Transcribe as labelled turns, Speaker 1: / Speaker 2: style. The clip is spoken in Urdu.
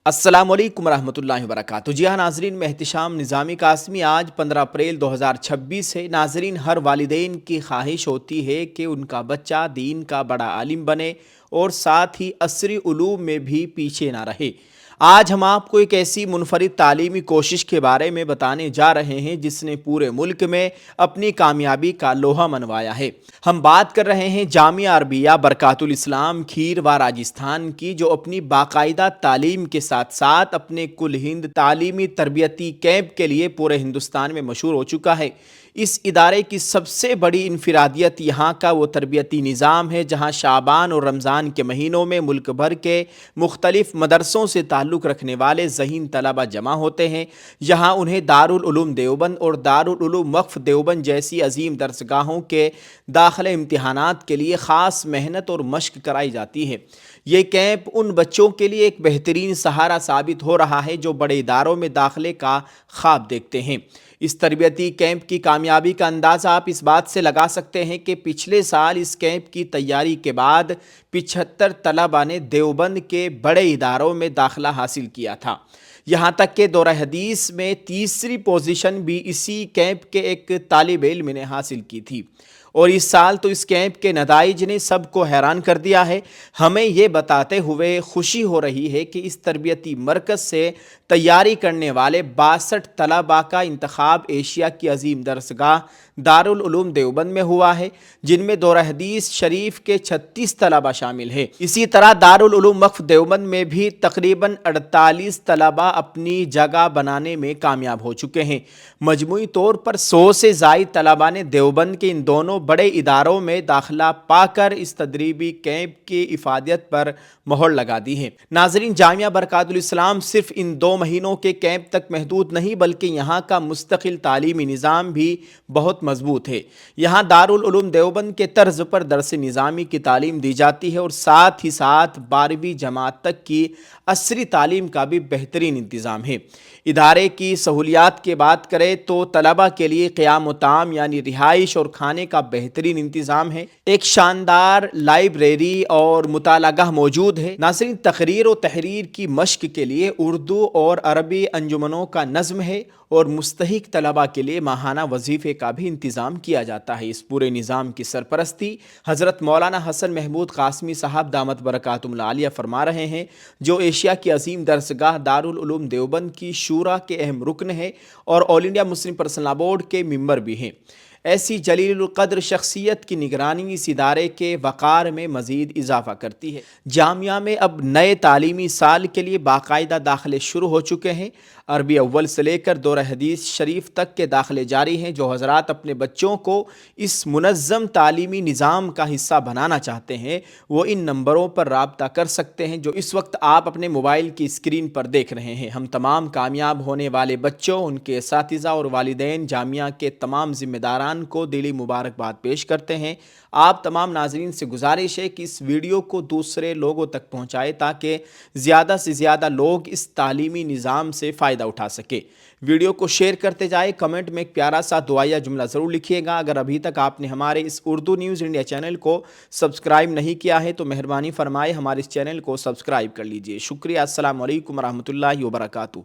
Speaker 1: السلام علیکم ورحمۃ اللہ وبرکاتہ۔ جی ہاں ناظرین، میں احتشام نظامی قاسمی آج 15 اپریل 2026 ہے۔ ناظرین، ہر والدین کی خواہش ہوتی ہے کہ ان کا بچہ دین کا بڑا عالم بنے اور ساتھ ہی عصری علوم میں بھی پیچھے نہ رہے۔ آج ہم آپ کو ایک ایسی منفرد تعلیمی کوشش کے بارے میں بتانے جا رہے ہیں جس نے پورے ملک میں اپنی کامیابی کا لوہا منوایا ہے۔ ہم بات کر رہے ہیں جامعہ عربیہ برکات الاسلام کھیروا راجستھان کی، جو اپنی باقاعدہ تعلیم کے ساتھ ساتھ اپنے کل ہند تعلیمی تربیتی کیمپ کے لیے پورے ہندوستان میں مشہور ہو چکا ہے۔ اس ادارے کی سب سے بڑی انفرادیت یہاں کا وہ تربیتی نظام ہے، جہاں شعبان اور رمضان کے مہینوں میں ملک بھر کے مختلف مدرسوں سے تعلق رکھنے والے ذہین طلبہ جمع ہوتے ہیں۔ یہاں انہیں دارالعلوم دیوبند اور دارالعلوم وقف دیوبند جیسی عظیم درسگاہوں کے داخلہ امتحانات کے لیے خاص محنت اور مشق کرائی جاتی ہے۔ یہ کیمپ ان بچوں کے لیے ایک بہترین سہارا ثابت ہو رہا ہے جو بڑے اداروں میں داخلے کا خواب دیکھتے ہیں۔ اس تربیتی کیمپ کی کامیابی کا اندازہ آپ اس بات سے لگا سکتے ہیں کہ پچھلے سال اس کیمپ کی تیاری کے بعد 75 طلباء نے دیوبند کے بڑے اداروں میں داخلہ حاصل کیا تھا۔ یہاں تک کہ دورہ حدیث میں تیسری پوزیشن بھی اسی کیمپ کے ایک طالب علم نے حاصل کی تھی۔ اور اس سال تو اس کیمپ کے نتائج نے سب کو حیران کر دیا ہے۔ ہمیں یہ بتاتے ہوئے خوشی ہو رہی ہے کہ اس تربیتی مرکز سے تیاری کرنے والے 62 طلباء کا انتخاب ایشیا کی عظیم درسگاہ دارالعلوم دیوبند میں ہوا ہے، جن میں دورہ حدیث شریف کے 36 طلباء شامل ہیں۔ اسی طرح دارالعلوم وقف دیوبند میں بھی تقریباً 48 طلباء اپنی جگہ بنانے میں کامیاب ہو چکے ہیں۔ مجموعی طور پر 100 سے زائد طلباء نے دیوبند کے ان دونوں بڑے اداروں میں داخلہ پا کر اس تدریبی کیمپ کی افادیت پر مہر لگا دی ہے۔ ناظرین، جامعہ برکات الاسلام صرف ان 2 مہینوں کے کیمپ تک محدود نہیں بلکہ یہاں کا مستقل تعلیمی نظام بھی بہت مضبوط ہے۔ یہاں دارالعلوم دیوبند کے طرز پر درس نظامی کی تعلیم دی جاتی ہے اور ساتھ ہی ساتھ 12ویں جماعت تک کی عصری تعلیم کا بھی بہترین انتظام ہے۔ ادارے کی سہولیات کی بات کریں تو طلباء کے لیے قیام و طعام یعنی رہائش اور کھانے کا بہترین انتظام ہے۔ ایک شاندار لائبریری اور مطالعہ گاہ موجود ہے۔ ناظرین، تقریر و تحریر کی مشق کے لیے اردو اور عربی انجمنوں کا نظم ہے اور مستحق طلباء کے لیے ماہانہ وظیفے کا بھی انتظام کیا جاتا ہے۔ اس پورے نظام کی سرپرستی حضرت مولانا حسن محمود قاسمی صاحب دامت برکاتہم العالیہ فرما رہے ہیں، جو ایشیا کی عظیم درسگاہ دارالعلوم دیوبند کی شورا کے اہم رکن ہیں اور all India Muslim personal law board کے ممبر بھی ہیں۔ ایسی جلیل القدر شخصیت کی نگرانی اس ادارے کے وقار میں مزید اضافہ کرتی ہے۔ جامعہ میں اب نئے تعلیمی سال کے لیے باقاعدہ داخلے شروع ہو چکے ہیں۔ عربی اول سے لے کر دورہ حدیث شریف تک کے داخلے جاری ہیں۔ جو حضرات اپنے بچوں کو اس منظم تعلیمی نظام کا حصہ بنانا چاہتے ہیں وہ ان نمبروں پر رابطہ کر سکتے ہیں جو اس وقت آپ اپنے موبائل کی اسکرین پر دیکھ رہے ہیں۔ ہم تمام کامیاب ہونے والے بچوں، ان کے اساتذہ اور والدین، جامعہ کے تمام ذمہ داران کو دلی مبارکباد پیش کرتے ہیں۔ آپ تمام ناظرین سے گزارش ہے کہ اس ویڈیو کو دوسرے لوگوں تک پہنچائے تاکہ زیادہ سے زیادہ لوگ اس تعلیمی نظام سے فائدہ اٹھا سکے۔ ویڈیو کو شیئر کرتے جائے، کمنٹ میں ایک پیارا سا دعائیہ جملہ ضرور لکھیے گا۔ اگر ابھی تک آپ نے ہمارے اس اردو نیوز انڈیا چینل کو سبسکرائب نہیں کیا ہے تو مہربانی فرمائے ہمارے اس چینل کو سبسکرائب کر لیجئے۔ شکریہ۔ السلام علیکم ورحمۃ اللہ وبرکاتہ۔